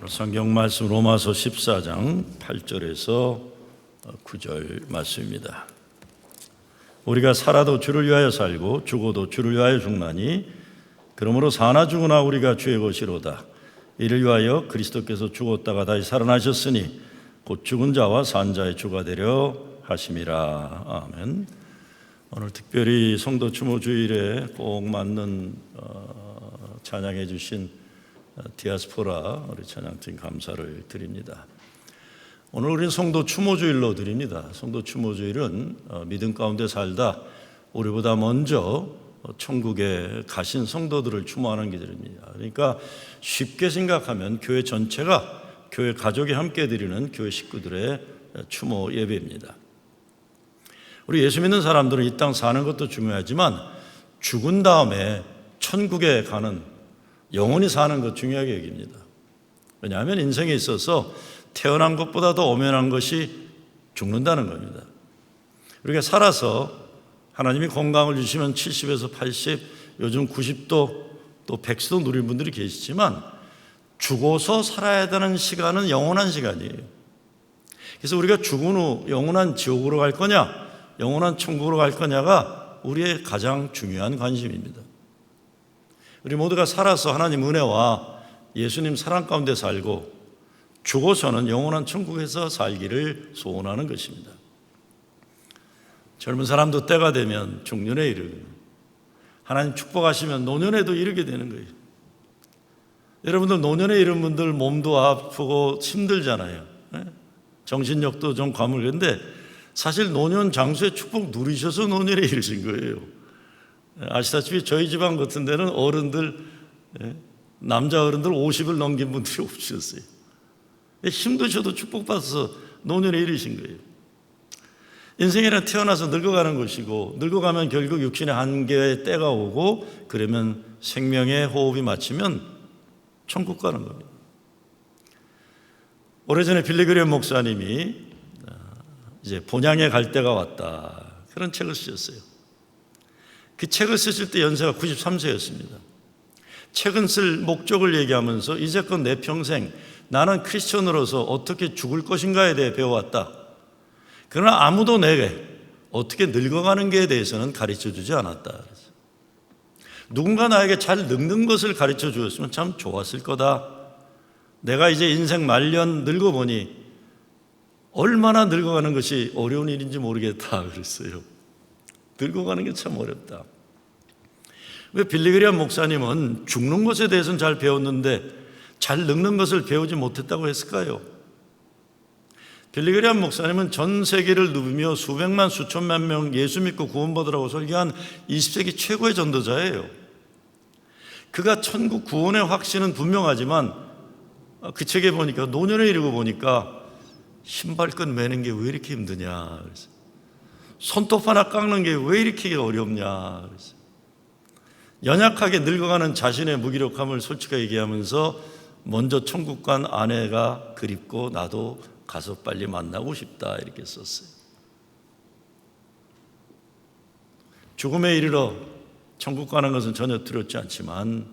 성경 말씀 로마서 14장 8절에서 9절 말씀입니다. 우리가 살아도 주를 위하여 살고 죽어도 주를 위하여 죽나니 그러므로 사나 죽으나 우리가 주의 것이로다. 이를 위하여 그리스도께서 죽었다가 다시 살아나셨으니 곧 죽은 자와 산 자의 주가 되려 하심이라. 아멘. 오늘 특별히 성도 추모 주일에 꼭 맞는 찬양해 주신 디아스포라 우리 찬양팀 감사를 드립니다. 오늘 우리는 성도 추모주일로 드립니다. 성도 추모주일은 믿음 가운데 살다 우리보다 먼저 천국에 가신 성도들을 추모하는 계절입니다. 그러니까 쉽게 생각하면 교회 전체가 교회 가족이 함께 드리는 교회 식구들의 추모 예배입니다. 우리 예수 믿는 사람들은 이 땅 사는 것도 중요하지만 죽은 다음에 천국에 가는 영원히 사는 것 중요하게 여깁니다. 왜냐하면 인생에 있어서 태어난 것보다 더 엄연한 것이 죽는다는 겁니다. 우리가 살아서 하나님이 건강을 주시면 70에서 80, 요즘 90도 또 100세도 누린 분들이 계시지만 죽어서 살아야 되는 시간은 영원한 시간이에요. 그래서 우리가 죽은 후 영원한 지옥으로 갈 거냐, 영원한 천국으로 갈 거냐가 우리의 가장 중요한 관심입니다. 우리 모두가 살아서 하나님 은혜와 예수님 사랑 가운데 살고 죽어서는 영원한 천국에서 살기를 소원하는 것입니다. 젊은 사람도 때가 되면 중년에 이르고 하나님 축복하시면 노년에도 이르게 되는 거예요. 여러분들 노년에 이른 분들 몸도 아프고 힘들잖아요. 정신력도 좀 가물근데 사실 노년 장수의 축복 누리셔서 노년에 이르신 거예요. 아시다시피 저희 집안 같은 데는 어른들, 남자 어른들 50을 넘긴 분들이 없으셨어요. 힘드셔도 축복받아서 노년에 이르신 거예요. 인생이란 태어나서 늙어가는 것이고 늙어가면 결국 육신의 한계의 때가 오고 그러면 생명의 호흡이 마치면 천국 가는 겁니다. 오래전에 빌리그레엄 목사님이 이제 본향에 갈 때가 왔다 그런 책을 쓰셨어요. 그 책을 쓰실 때 연세가 93세였습니다. 책은 쓸 목적을 얘기하면서 이제껏 내 평생 나는 크리스천으로서 어떻게 죽을 것인가에 대해 배워왔다. 그러나 아무도 내게 어떻게 늙어가는 것에 대해서는 가르쳐주지 않았다. 누군가 나에게 잘 늙는 것을 가르쳐 주었으면 참 좋았을 거다. 내가 이제 인생 말년 늙어보니 얼마나 늙어가는 것이 어려운 일인지 모르겠다 그랬어요. 늙어가는 게 참 어렵다. 왜 빌리그레엄 목사님은 죽는 것에 대해서는 잘 배웠는데 잘 늙는 것을 배우지 못했다고 했을까요? 빌리그레엄 목사님은 전 세계를 누비며 수백만 수천만 명 예수 믿고 구원받으라고 설교한 20세기 최고의 전도자예요. 그가 천국 구원의 확신은 분명하지만 그 책에 보니까 노년에 이르고 보니까 신발끈 매는 게 왜 이렇게 힘드냐 그래서 손톱 하나 깎는 게 왜 이렇게 어렵냐 그래서 연약하게 늙어가는 자신의 무기력함을 솔직하게 얘기하면서 먼저 천국 간 아내가 그립고 나도 가서 빨리 만나고 싶다 이렇게 썼어요. 죽음에 이르러 천국 가는 것은 전혀 두렵지 않지만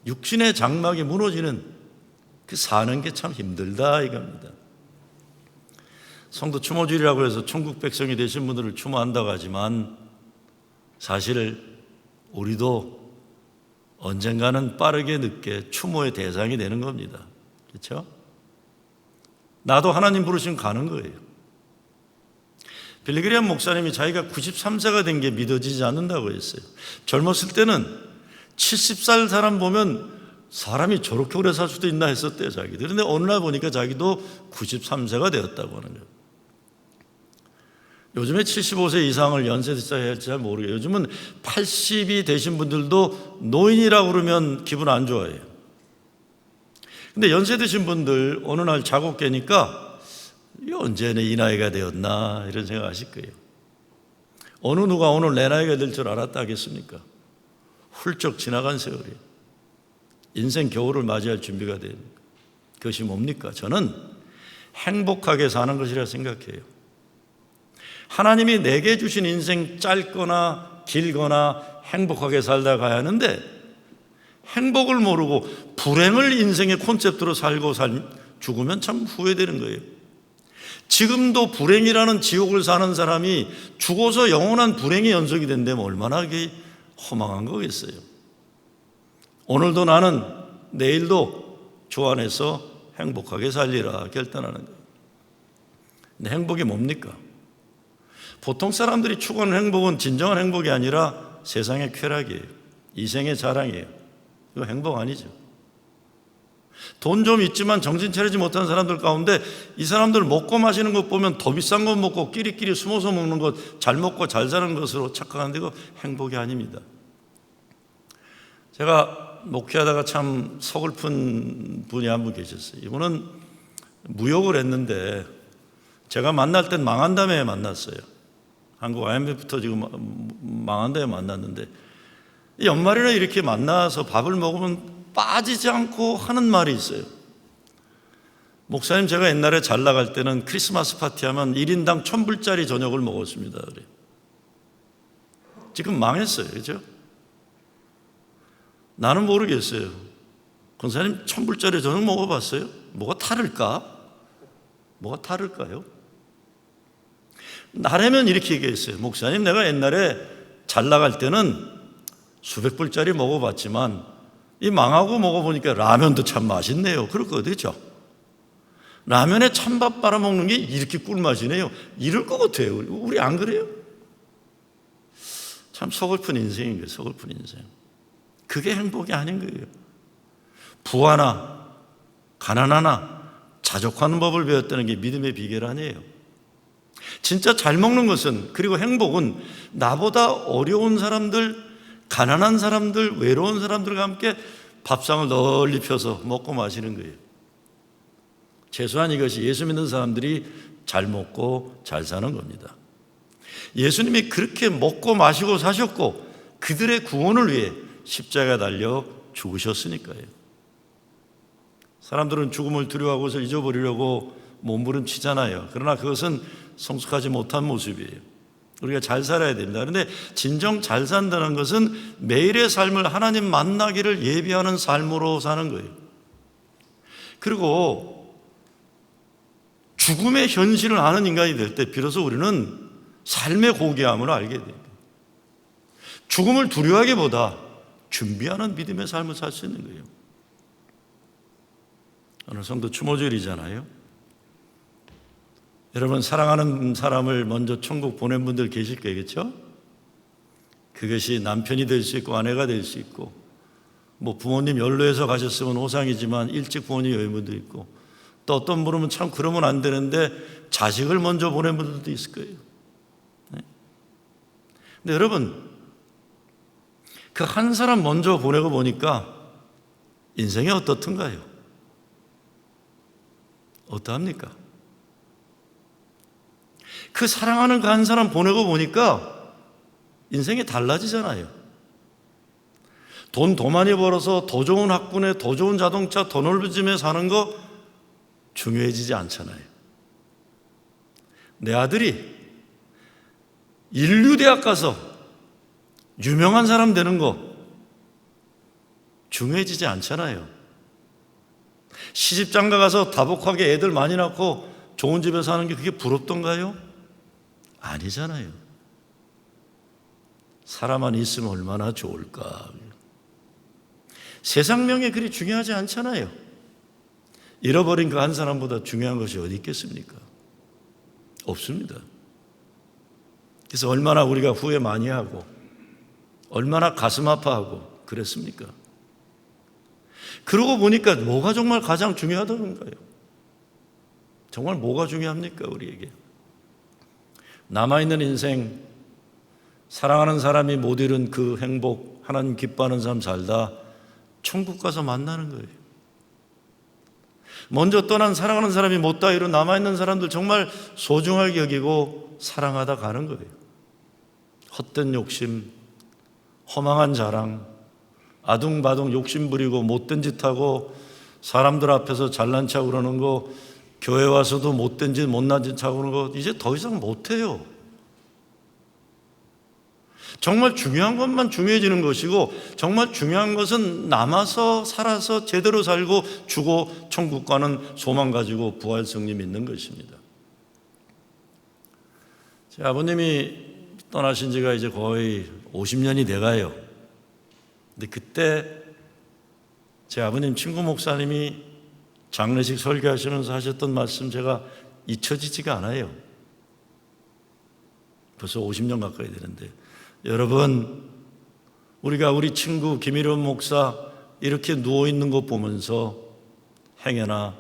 육신의 장막이 무너지는 그 사는 게 참 힘들다 이겁니다. 성도 추모주일이라고 해서 천국 백성이 되신 분들을 추모한다고 하지만 사실 우리도 언젠가는 빠르게 늦게 추모의 대상이 되는 겁니다. 그렇죠? 나도 하나님 부르시면 가는 거예요. 빌리그레엄 목사님이 자기가 93세가 된 게 믿어지지 않는다고 했어요. 젊었을 때는 70살 사람 보면 사람이 저렇게 오래 살 수도 있나 했었대요 자기들. 그런데 어느 날 보니까 자기도 93세가 되었다고 하는 거예요. 요즘에 75세 이상을 연세대사 해야 할지 잘 모르겠어요. 요즘은 80이 되신 분들도 노인이라고 그러면 기분 안 좋아해요. 근데 연세 드신 분들 어느 날 자고 깨니까 언제 이 나이가 되었나 이런 생각 하실 거예요. 어느 누가 오늘 내 나이가 될 줄 알았다 하겠습니까? 훌쩍 지나간 세월이에요. 인생 겨울을 맞이할 준비가 된 그것이 뭡니까? 저는 행복하게 사는 것이라 생각해요. 하나님이 내게 주신 인생 짧거나 길거나 행복하게 살다 가야 하는데 행복을 모르고 불행을 인생의 콘셉트로 살고 죽으면 참 후회되는 거예요. 지금도 불행이라는 지옥을 사는 사람이 죽어서 영원한 불행의 연속이 된다면 얼마나 그게 허망한 거겠어요. 오늘도 나는 내일도 주 안에서 행복하게 살리라 결단하는 거예요. 근데 행복이 뭡니까? 보통 사람들이 추구하는 행복은 진정한 행복이 아니라 세상의 쾌락이에요. 이생의 자랑이에요. 이거 행복 아니죠. 돈 좀 있지만 정신 차리지 못한 사람들 가운데 이 사람들 먹고 마시는 것 보면 더 비싼 것 먹고 끼리끼리 숨어서 먹는 것, 잘 먹고 잘 사는 것으로 착각하는데 이거 행복이 아닙니다. 제가 목회하다가 참 서글픈 분이 한 분 계셨어요. 이분은 무역을 했는데 제가 만날 땐 망한 다음에 만났어요. 한국 IMF부터 지금 망한 다음에 만났는데 연말이나 이렇게 만나서 밥을 먹으면 빠지지 않고 하는 말이 있어요. 목사님, 제가 옛날에 잘 나갈 때는 크리스마스 파티하면 1인당 1,000불짜리 저녁을 먹었습니다. 그래. 지금 망했어요. 그죠? 나는 모르겠어요. 권사님 1,000불짜리 저녁 먹어봤어요? 뭐가 다를까? 뭐가 다를까요? 나라면 이렇게 얘기했어요. 목사님, 내가 옛날에 잘 나갈 때는 수백 불짜리 먹어봤지만 이 망하고 먹어보니까 라면도 참 맛있네요. 그렇거든요. 라면에 찬밥 빨아 먹는 게 이렇게 꿀맛이네요. 이럴 것 같아요. 우리 안 그래요? 참 서글픈 인생인 거예요. 서글픈 인생. 그게 행복이 아닌 거예요. 부하나 가난하나 자족하는 법을 배웠다는 게 믿음의 비결 아니에요. 진짜 잘 먹는 것은, 그리고 행복은 나보다 어려운 사람들, 가난한 사람들, 외로운 사람들과 함께 밥상을 널리 펴서 먹고 마시는 거예요. 최소한 이것이 예수 믿는 사람들이 잘 먹고 잘 사는 겁니다. 예수님이 그렇게 먹고 마시고 사셨고 그들의 구원을 위해 십자가에 달려 죽으셨으니까요. 사람들은 죽음을 두려워하고 그것을 잊어버리려고 몸부림치잖아요. 그러나 그것은 성숙하지 못한 모습이에요. 우리가 잘 살아야 됩니다. 그런데 진정 잘 산다는 것은 매일의 삶을 하나님 만나기를 예비하는 삶으로 사는 거예요. 그리고 죽음의 현실을 아는 인간이 될 때 비로소 우리는 삶의 고귀함을 알게 돼요. 죽음을 두려워하기보다 준비하는 믿음의 삶을 살 수 있는 거예요. 오늘 성도 추모절이잖아요. 여러분, 사랑하는 사람을 먼저 천국 보낸 분들 계실 거겠죠? 그것이 남편이 될 수 있고 아내가 될 수 있고, 뭐 부모님 연로해서 가셨으면 호상이지만 일찍 부모님 여행 분도 있고, 또 어떤 분은 참 그러면 안 되는데 자식을 먼저 보낸 분들도 있을 거예요. 네? 근데 여러분, 그 한 사람 먼저 보내고 보니까 인생이 어떻든가요? 어떠합니까? 그 사랑하는 그 한 사람 보내고 보니까 인생이 달라지잖아요. 돈 더 많이 벌어서 더 좋은 학군에 더 좋은 자동차 더 넓은 집에 사는 거 중요해지지 않잖아요. 내 아들이 인류대학 가서 유명한 사람 되는 거 중요해지지 않잖아요. 시집장가 가서 다복하게 애들 많이 낳고 좋은 집에 사는 게 그게 부럽던가요? 아니잖아요. 사람만 있으면 얼마나 좋을까. 세상 명예 그리 중요하지 않잖아요. 잃어버린 그 한 사람보다 중요한 것이 어디 있겠습니까? 없습니다. 그래서 얼마나 우리가 후회 많이 하고 얼마나 가슴 아파하고 그랬습니까? 그러고 보니까 뭐가 정말 가장 중요하다는가요? 정말 뭐가 중요합니까, 우리에게? 남아있는 인생, 사랑하는 사람이 못 이룬 그 행복, 하나님 기뻐하는 삶 살다 천국 가서 만나는 거예요. 먼저 떠난 사랑하는 사람이 못다 이룬 남아있는 사람들 정말 소중하게 여기고 사랑하다 가는 거예요. 헛된 욕심, 허망한 자랑, 아둥바둥 욕심 부리고 못된 짓 하고 사람들 앞에서 잘난 척 그러는 거, 교회 와서도 못된 짓 못난 짓 하고 그러는 거 이제 더 이상 못해요. 정말 중요한 것만 중요해지는 것이고, 정말 중요한 것은 남아서 살아서 제대로 살고 죽어 천국 가는 소망 가지고 부활 승리 믿는 것입니다. 제 아버님이 떠나신 지가 이제 거의 50년이 돼가요. 근데 그때 제 아버님 친구 목사님이 장례식 설교하시면서 하셨던 말씀 제가 잊혀지지가 않아요. 벌써 50년 가까이 되는데, 여러분, 우리가 우리 친구 김일원 목사 이렇게 누워있는 거 보면서 행여나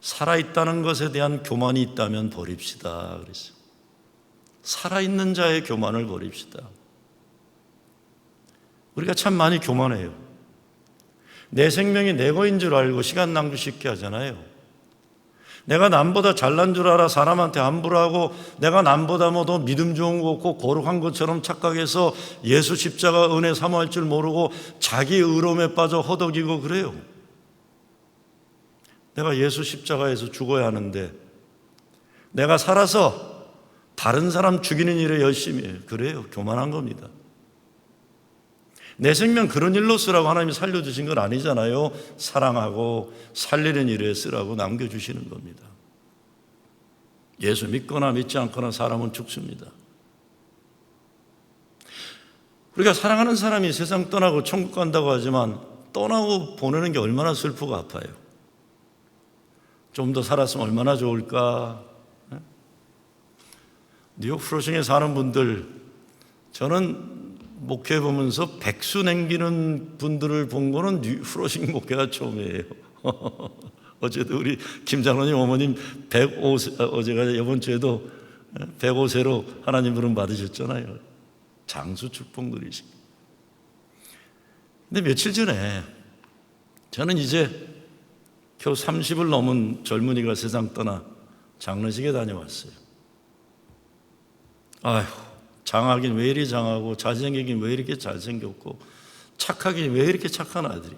살아있다는 것에 대한 교만이 있다면 버립시다 그랬어요. 살아있는 자의 교만을 버립시다. 우리가 참 많이 교만해요. 내 생명이 내 거인 줄 알고 시간 낭비 쉽게 하잖아요. 내가 남보다 잘난 줄 알아 사람한테 함부로 하고, 내가 남보다 뭐 더 믿음 좋은 거 없고 거룩한 것처럼 착각해서 예수 십자가 은혜 사모할 줄 모르고 자기 의로움에 빠져 허덕이고 그래요. 내가 예수 십자가에서 죽어야 하는데 내가 살아서 다른 사람 죽이는 일에 열심히 해요. 그래요. 교만한 겁니다. 내 생명 그런 일로 쓰라고 하나님이 살려주신 건 아니잖아요. 사랑하고 살리는 일에 쓰라고 남겨주시는 겁니다. 예수 믿거나 믿지 않거나 사람은 죽습니다. 우리가 사랑하는 사람이 세상 떠나고 천국 간다고 하지만 떠나고 보내는 게 얼마나 슬프고 아파요. 좀 더 살았으면 얼마나 좋을까. 뉴욕 프로싱에 사는 분들, 저는 목회해 보면서 백수 남기는 분들을 본 거는 프로싱 목회가 처음이에요. 어제도 우리 김장로님 어머님 105세, 어제가 이번 주에도 105세로 하나님 부름 받으셨잖아요. 장수 축복들이시. 근데 며칠 전에 저는 이제 겨우 30을 넘은 젊은이가 세상 떠나 장례식에 다녀왔어요. 아휴, 장하긴 왜 이리 장하고 잘생기긴 왜 이렇게 잘생겼고 착하긴 왜 이렇게 착한 아들이.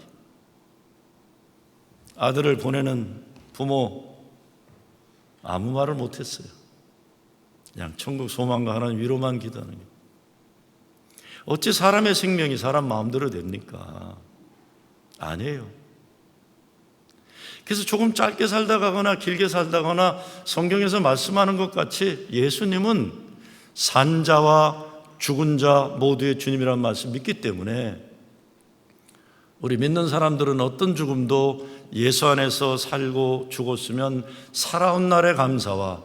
아들을 보내는 부모 아무 말을 못했어요. 그냥 천국 소망과 하나님 위로만 기도하는 게. 어찌 사람의 생명이 사람 마음대로 됩니까? 아니에요. 그래서 조금 짧게 살다 가거나 길게 살다 가거나 성경에서 말씀하는 것 같이 예수님은 산자와 죽은 자 모두의 주님이라는 말씀 믿기 때문에 우리 믿는 사람들은 어떤 죽음도 예수 안에서 살고 죽었으면 살아온 날의 감사와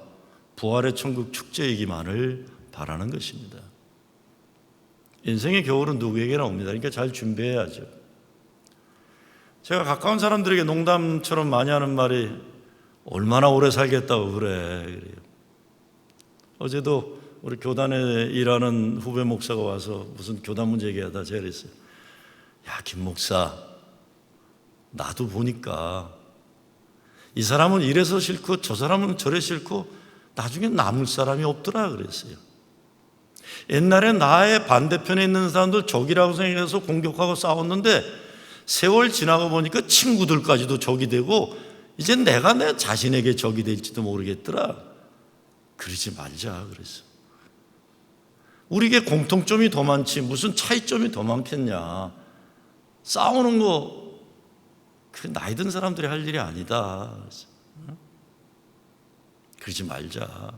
부활의 천국 축제이기만을 바라는 것입니다. 인생의 겨울은 누구에게나 옵니다. 그러니까 잘 준비해야죠. 제가 가까운 사람들에게 농담처럼 많이 하는 말이 얼마나 오래 살겠다고 그래요. 어제도 우리 교단에 일하는 후배 목사가 와서 무슨 교단 문제 얘기하다 제가 그랬어요. 야, 김 목사, 나도 보니까 이 사람은 이래서 싫고 저 사람은 저래 싫고 나중에 남을 사람이 없더라 그랬어요. 옛날에 나의 반대편에 있는 사람들 적이라고 생각해서 공격하고 싸웠는데 세월 지나고 보니까 친구들까지도 적이 되고 이제 내가 내 자신에게 적이 될지도 모르겠더라. 그러지 말자 그랬어. 우리에게 공통점이 더 많지 무슨 차이점이 더 많겠냐. 싸우는 거 그 나이 든 사람들이 할 일이 아니다. 그러지 말자.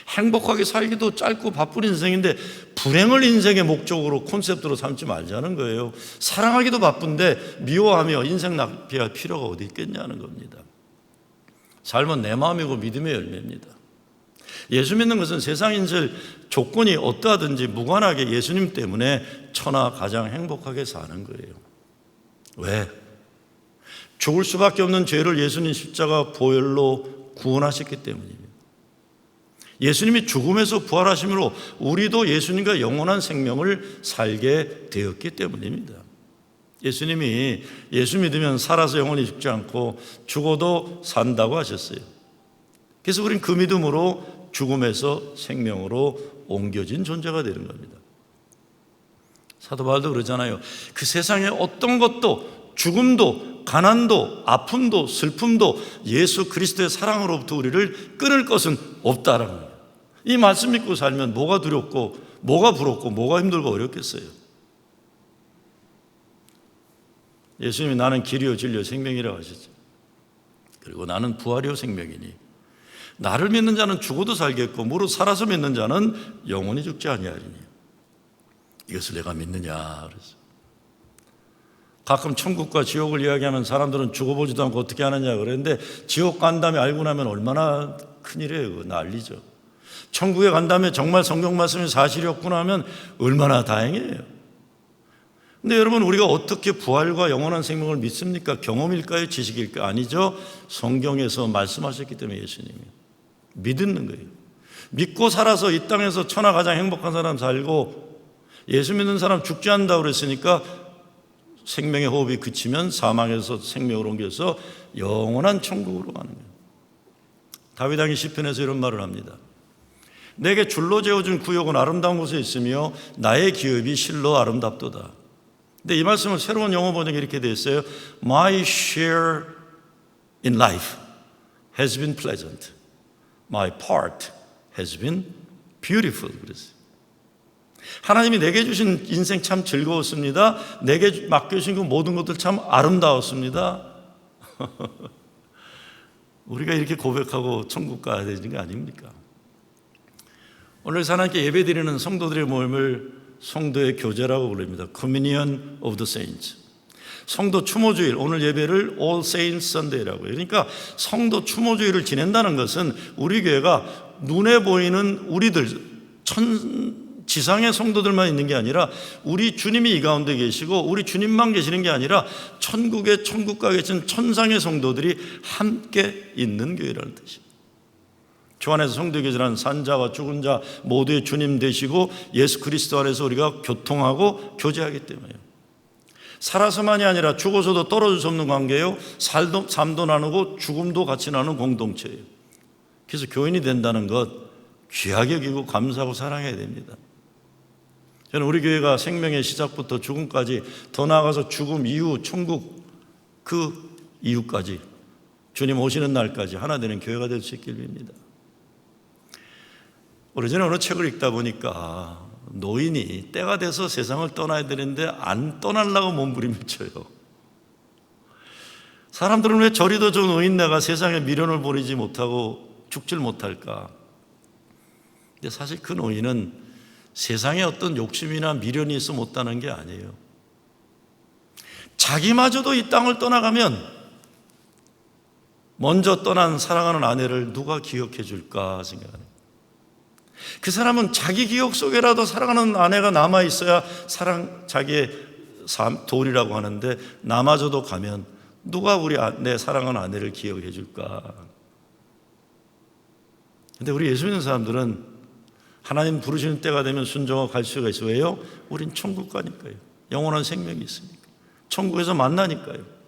행복하게 살기도 짧고 바쁜 인생인데 불행을 인생의 목적으로 콘셉트로 삼지 말자는 거예요. 사랑하기도 바쁜데 미워하며 인생 낭비할 필요가 어디 있겠냐는 겁니다. 삶은 내 마음이고 믿음의 열매입니다. 예수 믿는 것은 세상 인생 조건이 어떠하든지 무관하게 예수님 때문에 처나 가장 행복하게 사는 거예요. 왜? 죽을 수밖에 없는 죄를 예수님 십자가 보혈로 구원하셨기 때문입니다. 예수님이 죽음에서 부활하심으로 우리도 예수님과 영원한 생명을 살게 되었기 때문입니다. 예수님이 예수 믿으면 살아서 영원히 죽지 않고 죽어도 산다고 하셨어요. 그래서 우린 그 믿음으로 죽음에서 생명으로 옮겨진 존재가 되는 겁니다. 사도 바울도 그러잖아요. 그 세상에 어떤 것도 죽음도 가난도 아픔도 슬픔도 예수 그리스도의 사랑으로부터 우리를 끊을 것은 없다라는 거예요. 이 말씀 믿고 살면 뭐가 두렵고 뭐가 부럽고 뭐가 힘들고 어렵겠어요? 예수님이 나는 길이요 진리요 생명이라고 하셨죠. 그리고 나는 부활이요 생명이니 나를 믿는 자는 죽어도 살겠고 무릇 살아서 믿는 자는 영원히 죽지 아니하리니 이것을 내가 믿느냐 그래서 가끔 천국과 지옥을 이야기하면 사람들은 죽어보지도 않고 어떻게 하느냐 그랬는데 지옥 간 다음에 알고 나면 얼마나 큰일이에요. 그거 난리죠. 천국에 간 다음에 정말 성경 말씀이 사실이었구나 하면 얼마나 다행이에요. 근데 여러분 우리가 어떻게 부활과 영원한 생명을 믿습니까? 경험일까요? 지식일까요? 아니죠. 성경에서 말씀하셨기 때문에 예수님이 믿는 거예요. 믿고 살아서 이 땅에서 천하 가장 행복한 사람 살고 예수 믿는 사람 죽지 않는다고 그랬으니까 생명의 호흡이 그치면 사망에서 생명으로 옮겨서 영원한 천국으로 가는 거예요. 다윗 왕이 시편에서 이런 말을 합니다. 내게 줄로 재어준 구역은 아름다운 곳에 있으며 나의 기업이 실로 아름답도다. 근데 이 말씀을 새로운 영어 번역이 이렇게 되어 있어요. My share in life has been pleasant. My part has been beautiful. 그랬어요. 하나님이 내게 주신 인생 참 즐거웠습니다. 내게 맡겨주신 그 모든 것들 참 아름다웠습니다. 우리가 이렇게 고백하고 천국 가야 되는 거 아닙니까? 오늘 하나님께 예배드리는 성도들의 모임을 성도의 교제라고 부릅니다. Communion of the Saints. 성도 추모주일, 오늘 예배를 All Saints Sunday라고 해요. 그러니까 성도 추모주일을 지낸다는 것은 우리 교회가 눈에 보이는 우리들 지상의 성도들만 있는 게 아니라 우리 주님이 이 가운데 계시고 우리 주님만 계시는 게 아니라 천국에 천국가 계신 천상의 성도들이 함께 있는 교회라는 뜻이에요. 주 안에서 성도에 계시는 산자와 죽은 자 모두의 주님 되시고 예수 그리스도 안에서 우리가 교통하고 교제하기 때문에요. 살아서만이 아니라 죽어서도 떨어질 수 없는 관계예요. 삶도 나누고 죽음도 같이 나누는 공동체예요. 그래서 교인이 된다는 것 귀하게 여기고 감사하고 사랑해야 됩니다. 저는 우리 교회가 생명의 시작부터 죽음까지 더 나아가서 죽음 이후 천국 그 이후까지 주님 오시는 날까지 하나 되는 교회가 될 수 있길 빕니다. 오래전에 어느 책을 읽다 보니까 노인이 때가 돼서 세상을 떠나야 되는데 안 떠나려고 몸부림을 쳐요. 사람들은 왜 저리도 저 노인네가 세상에 미련을 버리지 못하고 죽질 못할까? 근데 사실 그 노인은 세상에 어떤 욕심이나 미련이 있어 못하는 게 아니에요. 자기마저도 이 땅을 떠나가면 먼저 떠난 사랑하는 아내를 누가 기억해 줄까 생각하는 거예요. 그 사람은 자기 기억 속에라도 사랑하는 아내가 남아있어야 자기의 도리라고 하는데 나마저도 가면 누가 내 사랑하는 아내를 기억해 줄까? 근데 우리 예수 믿는 사람들은 하나님 부르시는 때가 되면 순종하고 갈 수가 있어요. 왜요? 우린 천국 가니까요. 영원한 생명이 있으니까. 천국에서 만나니까요.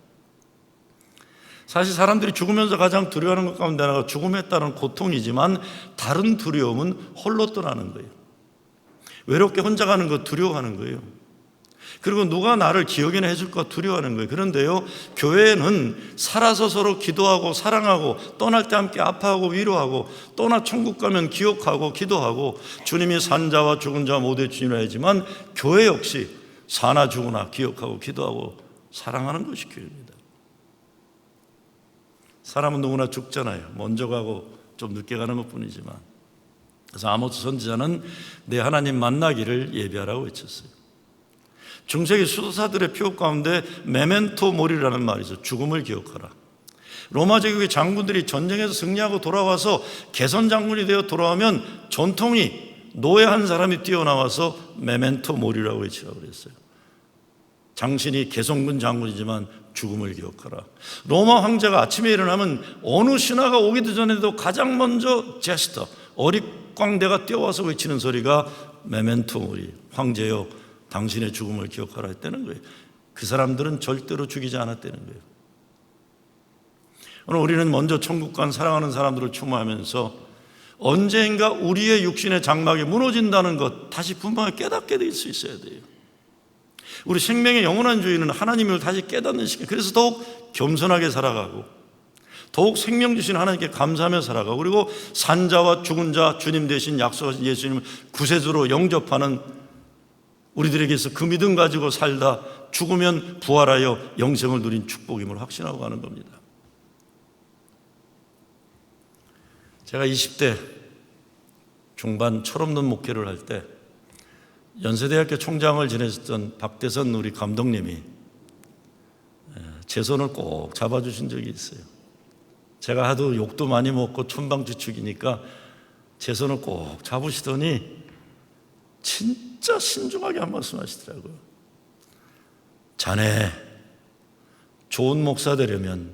사실 사람들이 죽으면서 가장 두려워하는 것 가운데 하나가 죽음에 따른 고통이지만 다른 두려움은 홀로 떠나는 거예요. 외롭게 혼자 가는 거 두려워하는 거예요. 그리고 누가 나를 기억이나 해줄까 두려워하는 거예요. 그런데요, 교회는 살아서 서로 기도하고 사랑하고 떠날 때 함께 아파하고 위로하고 떠나 천국 가면 기억하고 기도하고 주님이 산자와 죽은 자 모두의 주님이라 하지만 교회 역시 사나 죽으나 기억하고 기도하고 사랑하는 것이 교회입니다. 사람은 누구나 죽잖아요. 먼저 가고 좀 늦게 가는 것뿐이지만. 그래서 아모스 선지자는 내 하나님 만나기를 예비하라고 외쳤어요. 중세기 수도사들의 표어 가운데 메멘토 모리라는 말이 있어요. 죽음을 기억하라. 로마 제국의 장군들이 전쟁에서 승리하고 돌아와서 개선 장군이 되어 돌아오면 전통이 노예 한 사람이 뛰어나와서 메멘토 모리라고 외치라고 그랬어요. 당신이 개성군 장군이지만 죽음을 기억하라. 로마 황제가 아침에 일어나면 어느 신하가 오기도 전에도 가장 먼저 제스터, 어릿광대가 뛰어와서 외치는 소리가 메멘토 모리, 황제여 당신의 죽음을 기억하라 했다는 거예요. 그 사람들은 절대로 죽이지 않았다는 거예요. 오늘 우리는 먼저 천국 간 사랑하는 사람들을 추모하면서 언젠가 우리의 육신의 장막이 무너진다는 것 다시 분명히 깨닫게 될 수 있어야 돼요. 우리 생명의 영원한 주인은 하나님을 다시 깨닫는 시간. 그래서 더욱 겸손하게 살아가고 더욱 생명 주신 하나님께 감사하며 살아가고, 그리고 산자와 죽은 자, 주님 대신 약속하신 예수님을 구세주로 영접하는 우리들에게서 그 믿음 가지고 살다 죽으면 부활하여 영생을 누린 축복임을 확신하고 가는 겁니다. 제가 20대 중반 철없는 목회를 할 때 연세대학교 총장을 지내셨던 박대선 우리 감독님이 제 손을 꼭 잡아주신 적이 있어요. 제가 하도 욕도 많이 먹고 천방지축이니까 제 손을 꼭 잡으시더니 진짜 신중하게 한 말씀 하시더라고요. 자네 좋은 목사 되려면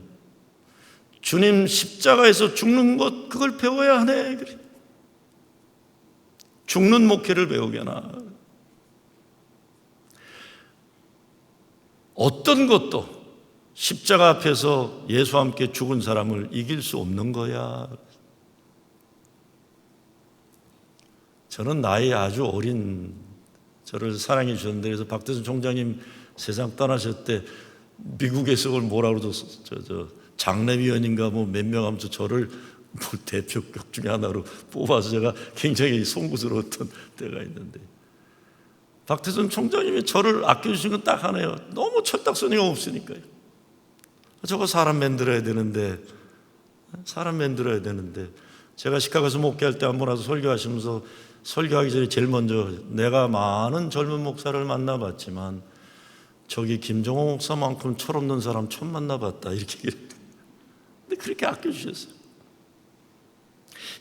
주님 십자가에서 죽는 것, 그걸 배워야 하네. 그래. 죽는 목회를 배우게나. 어떤 것도 십자가 앞에서 예수와 함께 죽은 사람을 이길 수 없는 거야. 저는 나이 아주 어린, 저를 사랑해 주셨는데, 그래서 박대선 총장님 세상 떠나실 때 미국에서 그걸 뭐라고 그러죠? 장례위원인가 뭐 몇 명 하면서 저를 뭐 대표격 중에 하나로 뽑아서 제가 굉장히 송구스러웠던 때가 있는데, 박대선 총장님이 저를 아껴주신 건 딱 하나예요. 너무 철딱서니가 없으니까요. 저거 사람 만들어야 되는데, 제가 시카고에서 목회할 때 한 번 와서 설교하시면서, 설교하기 전에 제일 먼저, 내가 많은 젊은 목사를 만나봤지만 저기 김정호 목사만큼 철없는 사람 처음 만나봤다, 이렇게 얘기했는데, 근데 그렇게 아껴주셨어요.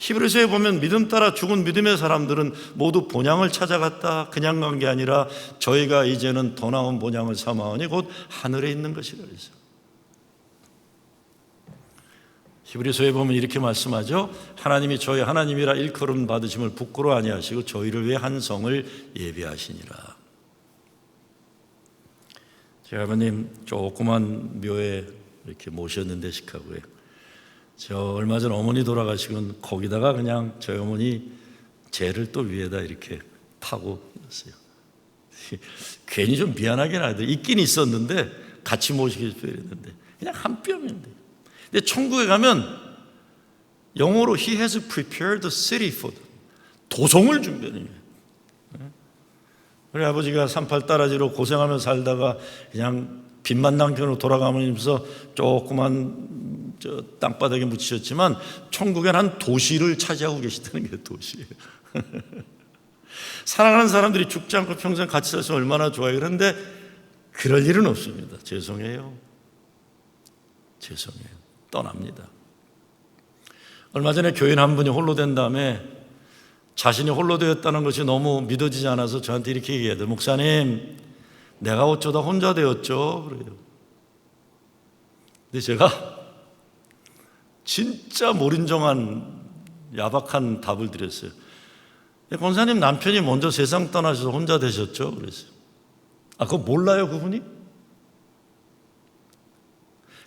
히브리서에 보면 믿음 따라 죽은 믿음의 사람들은 모두 본향을 찾아갔다. 그냥 간 게 아니라 저희가 이제는 더 나은 본향을 삼아오니 곧 하늘에 있는 것이라 그랬어요. 히브리서에 보면 이렇게 말씀하죠. 하나님이 저희 하나님이라 일컬음 받으심을 부끄러워 아니하시고 저희를 위해 한 성을 예비하시니라. 제 아버님 조그만 묘에 이렇게 모셨는데, 시카고에 저 얼마 전 어머니 돌아가시곤 거기다가 그냥 저희 어머니 재를 또 위에다 이렇게 파고 있었어요. 괜히 좀 미안하긴 하더라고요. 있긴 있었는데 같이 모시게 했는데 그냥 한 뼘인데. 근데 천국에 가면 영어로 He has prepared the city for them. 도성을 준비하는 거예요. 우리 아버지가 38 따라지로 고생하며 살다가 그냥 빚만 남겨놓고 돌아가면서 조그만 땅바닥에 묻히셨지만 천국엔 한 도시를 차지하고 계시다는 게 도시예요. 사랑하는 사람들이 죽지 않고 평생 같이 살수 얼마나 좋아요. 그런데 그럴 일은 없습니다. 죄송해요. 떠납니다. 얼마 전에 교인 한 분이 홀로 된 다음에 자신이 홀로 되었다는 것이 너무 믿어지지 않아서 저한테 이렇게 얘기해요. 목사님, 내가 어쩌다 혼자 되었죠? 그래요. 근데 제가 진짜 몰인정한 야박한 답을 드렸어요. 권사님, 남편이 먼저 세상 떠나셔서 혼자 되셨죠? 그랬어요. 그거 몰라요, 그분이?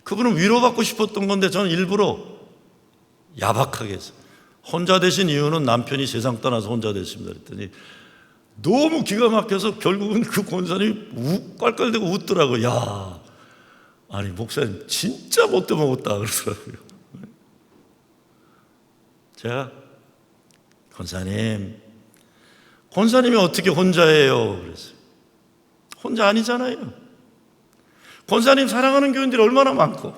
그분은 위로받고 싶었던 건데 저는 일부러 야박하게 했어요. 혼자 되신 이유는 남편이 세상 떠나서 혼자 됐습니다. 그랬더니 너무 기가 막혀서 결국은 그 권사님이 깔깔대고 웃더라고요. 야, 아니 목사님 진짜 못돼 먹었다 그러더라고요. 제가 권사님이 어떻게 혼자예요? 그랬어요. 혼자 아니잖아요. 권사님 사랑하는 교인들이 얼마나 많고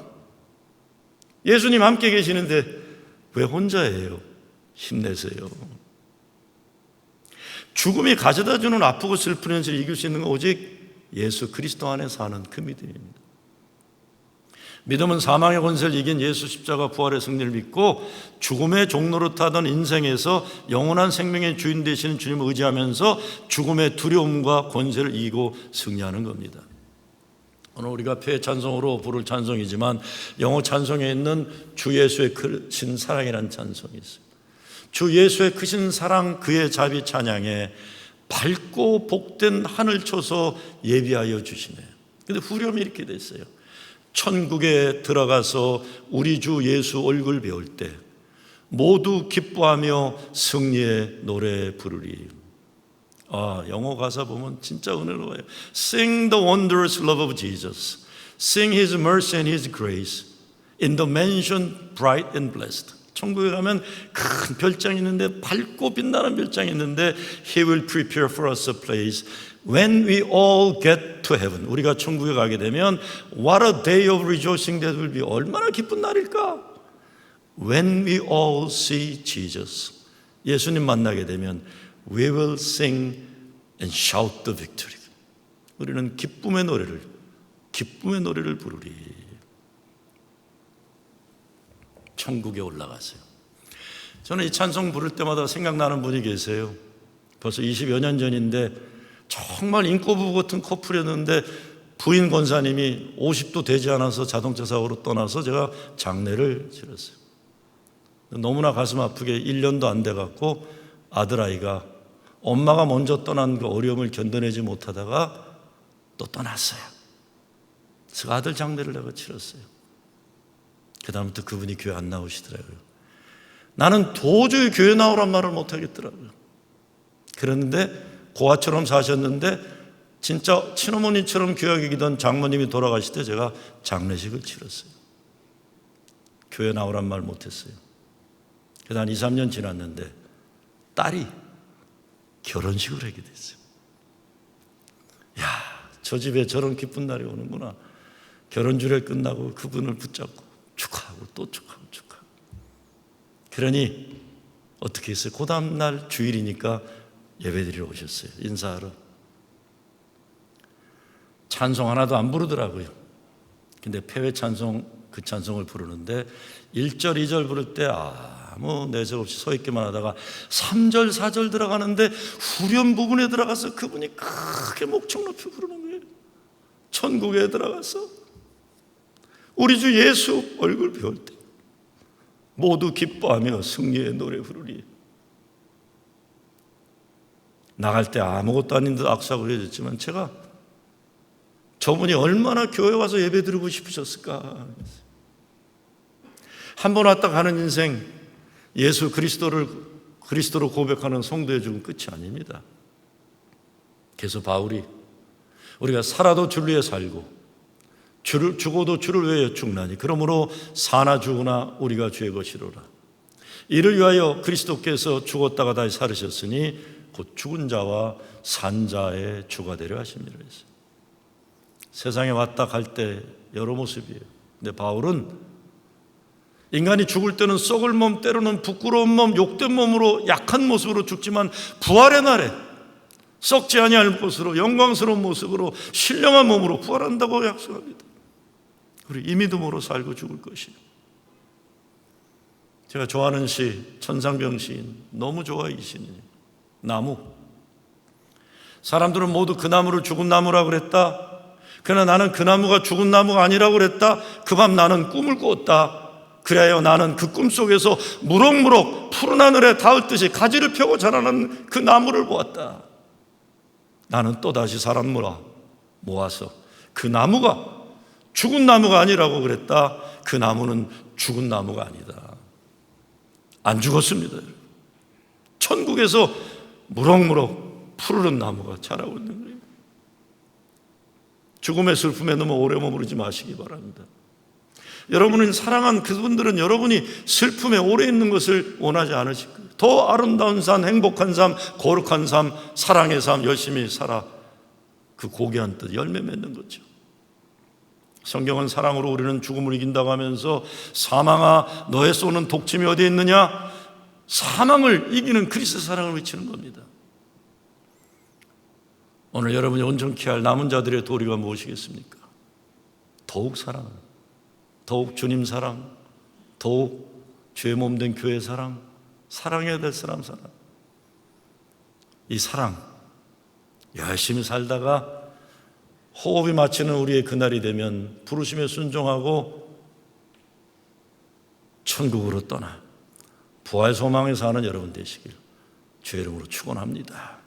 예수님 함께 계시는데 왜 혼자예요? 힘내세요. 죽음이 가져다주는 아프고 슬픈 현실을 이길 수 있는 건 오직 예수 그리스도 안에 사는 그 믿음입니다. 믿음은 사망의 권세를 이긴 예수 십자가 부활의 승리를 믿고 죽음의 종로로 타던 인생에서 영원한 생명의 주인 되시는 주님을 의지하면서 죽음의 두려움과 권세를 이기고 승리하는 겁니다. 오늘 우리가 폐 찬송으로 부를 찬송이지만 영어 찬송에 있는 주 예수의 크신 사랑이라는 찬송이 있습니다. 주 예수의 크신 사랑 그의 자비 찬양에 밝고 복된 하늘 쳐서 예비하여 주시네. 근데 후렴이 이렇게 됐어요. 천국에 들어가서 우리 주 예수 얼굴 배울 때 모두 기뻐하며 승리의 노래 부르리. 영어 가사 보면 진짜 은혜로워요. Sing the wondrous love of Jesus. Sing His mercy and His grace. In the mansion bright and blessed. 천국에 가면 큰 별장이 있는데, 밝고 빛나는 별장이 있는데, He will prepare for us a place. When we all get to heaven, 우리가 천국에 가게 되면 What a day of rejoicing that will be. 얼마나 기쁜 날일까. When we all see Jesus, 예수님 만나게 되면 We will sing and shout the victory. 우리는 기쁨의 노래를 부르리. 천국에 올라가세요. 저는 이 찬송 부를 때마다 생각나는 분이 계세요. 벌써 20여 년 전인데 정말 인꼬부부 같은 커플이었는데 부인 권사님이 50도 되지 않아서 자동차 사고로 떠나서 제가 장례를 치렀어요. 너무나 가슴 아프게 1년도 안 돼갖고 아들아이가 엄마가 먼저 떠난 그 어려움을 견뎌내지 못하다가 또 떠났어요. 그래서 아들 장례를 내가 치렀어요. 그 다음부터 그분이 교회 안 나오시더라고요. 나는 도저히 교회 나오란 말을 못하겠더라고요. 그런데 고아처럼 사셨는데 진짜 친어머니처럼 교역이던 장모님이 돌아가실 때 제가 장례식을 치렀어요. 교회 나오란 말 못했어요. 그래서 한 2, 3년 지났는데 딸이 결혼식을 하게 됐어요. 야, 저 집에 저런 기쁜 날이 오는구나. 결혼주례 끝나고 그분을 붙잡고 축하하고 또 축하하고. 그러니 어떻게 했어요? 그 다음날 주일이니까 예배드리러 오셨어요. 인사하러. 찬송 하나도 안 부르더라고요. 근데 폐회 찬송, 그 찬송을 부르는데 1절, 2절 부를 때 아무 내색 없이 서 있기만 하다가 3절, 4절 들어가는데 후렴 부분에 들어가서 그분이 크게 목청 높이 부르는 거예요. 천국에 들어가서 우리 주 예수 얼굴 배울 때 모두 기뻐하며 승리의 노래 부르리. 나갈 때 아무것도 아닌 듯 악수하고 그러셨지만 제가 저분이 얼마나 교회 와서 예배 드리고 싶으셨을까. 한 번 왔다 가는 인생, 예수 그리스도로 고백하는 성도의 죽음 끝이 아닙니다. 그래서 바울이 우리가 살아도 주를 위해 살고 죽어도 주를 위하여 죽나니 그러므로 사나 죽으나 우리가 주의 것이로라. 이를 위하여 그리스도께서 죽었다가 다시 살으셨으니 곧 죽은 자와 산 자의 주가 되려 하심이라 했어요. 세상에 왔다 갈 때 여러 모습이에요. 근데 바울은 인간이 죽을 때는 썩을 몸, 때로는 부끄러운 몸, 욕된 몸으로 약한 모습으로 죽지만 부활의 날에 썩지 아니할 것으로 영광스러운 모습으로 신령한 몸으로 부활한다고 약속합니다. 우리 이 믿음으로 살고 죽을 것이에요. 제가 좋아하는 시 천상병 시인, 너무 좋아해. 이 시는 나무. 사람들은 모두 그 나무를 죽은 나무라고 그랬다. 그러나 나는 그 나무가 죽은 나무가 아니라고 그랬다. 그 밤 나는 꿈을 꾸었다. 그래야 나는 그 꿈속에서 무럭무럭 푸른 하늘에 닿을 듯이 가지를 펴고 자라는 그 나무를 보았다. 나는 또다시 사람 모아서 그 나무가 죽은 나무가 아니라고 그랬다. 그 나무는 죽은 나무가 아니다. 안 죽었습니다. 천국에서 무럭무럭 푸르른 나무가 자라고 있는 거예요. 죽음의 슬픔에 너무 오래 머무르지 마시기 바랍니다. 여러분은 사랑한 그분들은 여러분이 슬픔에 오래 있는 것을 원하지 않으실 거예요. 더 아름다운 삶, 행복한 삶, 거룩한 삶, 사랑의 삶 열심히 살아 그 고귀한 뜻 열매 맺는 거죠. 성경은 사랑으로 우리는 죽음을 이긴다고 하면서 사망아 너의 쏘는 독침이 어디에 있느냐? 사망을 이기는 그리스도 사랑을 외치는 겁니다. 오늘 여러분이 온전케 할 남은 자들의 도리가 무엇이겠습니까? 더욱 사랑, 더욱 주님 사랑, 더욱 주의 몸된 교회 사랑, 사랑해야 될 사람 사랑. 이 사랑 열심히 살다가 호흡이 마치는 우리의 그날이 되면 부르심에 순종하고 천국으로 떠나 부활 소망에 사는 여러분 되시길 주의 이름으로 축원합니다.